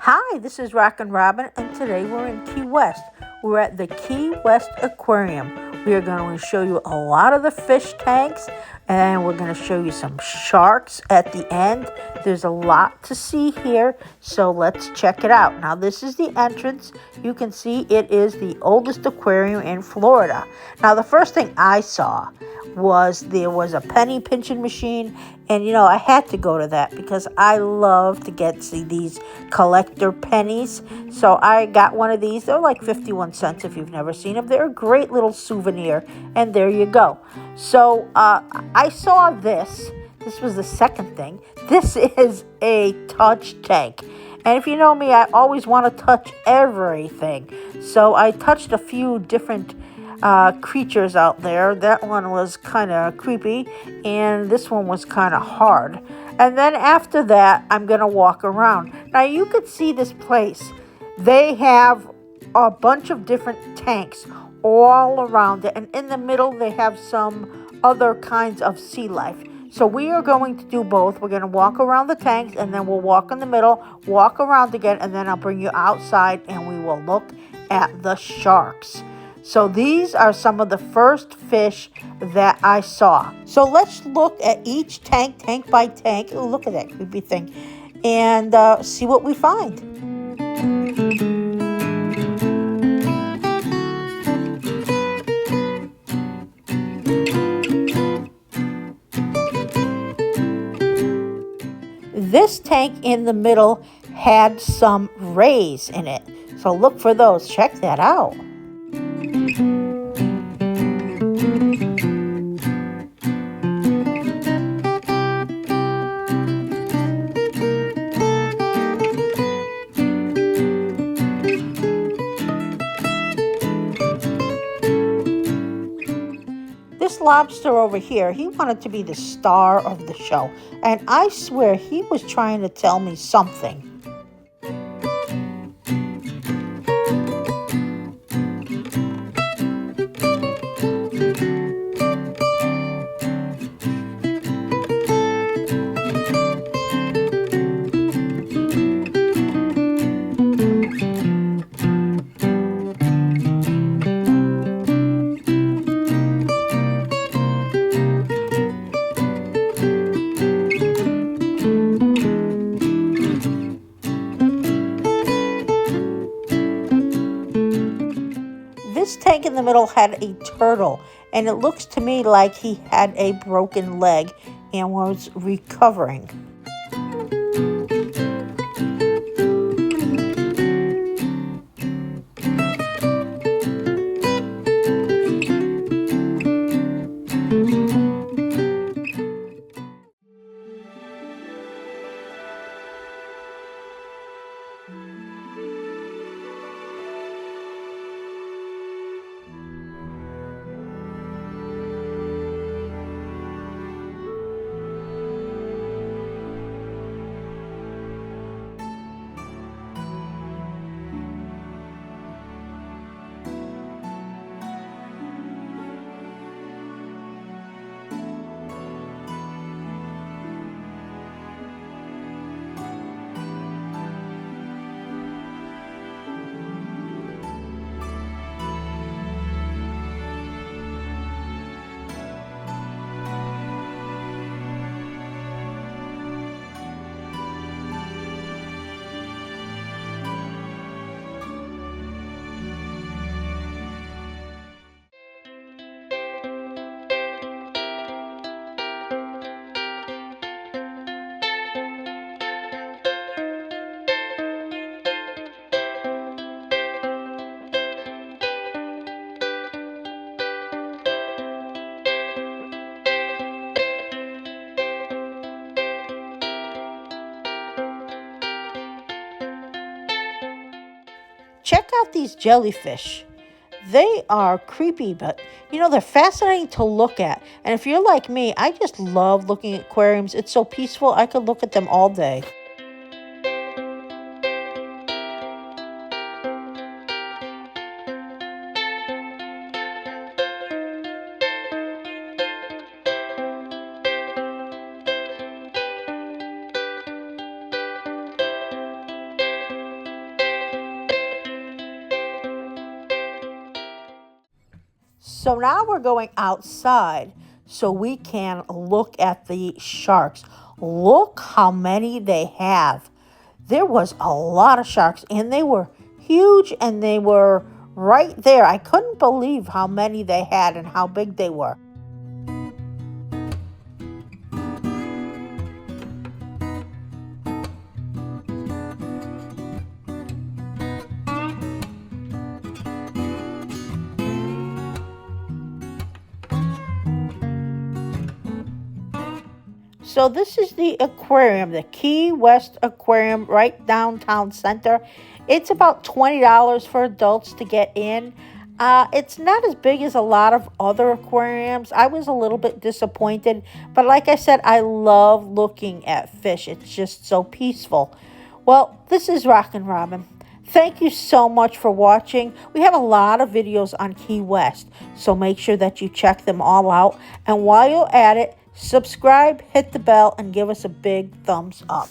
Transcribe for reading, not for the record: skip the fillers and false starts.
Hi, this is RockinRobin, and today we're in Key West. We're at the Key West Aquarium. We are going to show you a lot of the fish tanks, and we're going to show you some sharks at the end. There's a lot to see here, so let's check it out. Now, this is the entrance. You can see it is the oldest aquarium in Florida. Now, the first thing I saw was there was a penny pinching machine, and I had to go to that because I love to see these collector pennies. So I got one of these. They're like 51 cents if you've never seen them. They're a great little souvenir, and there you go. So I saw this. This was the second thing. This is a touch tank. And if you know me, I always want to touch everything. So I touched a few different creatures out there. That one was kind of creepy, and this one was kind of hard. And then after that, I'm going to walk around. Now, you could see this place. They have a bunch of different tanks all around it, and in the middle, they have some other kinds of sea life. So we are going to do both. We're going to walk around the tanks, and then we'll walk in the middle, walk around again, and then I'll bring you outside, and we will look at the sharks. So these are some of the first fish that I saw. So let's look at each tank by tank. Ooh, look at that creepy thing. And see what we find. This tank in the middle had some rays in it. So look for those. Check that out. This lobster over here, he wanted to be the star of the show, and I swear he was trying to tell me something. This tank in the middle had a turtle, and it looks to me like he had a broken leg and was recovering. Check out these jellyfish. They are creepy, but they're fascinating to look at. And if you're like me, I just love looking at aquariums. It's so peaceful. I could look at them all day. So now we're going outside so we can look at the sharks. Look how many they have. There was a lot of sharks, and they were huge, and they were right there. I couldn't believe how many they had and how big they were. So this is the aquarium, the Key West Aquarium, right downtown center. It's about $20 for adults to get in. It's not as big as a lot of other aquariums. I was a little bit disappointed, but like I said, I love looking at fish. It's just so peaceful. Well, this is RockinRobin. Thank you so much for watching. We have a lot of videos on Key West, so make sure that you check them all out. And while you're at it, subscribe, hit the bell, and give us a big thumbs up.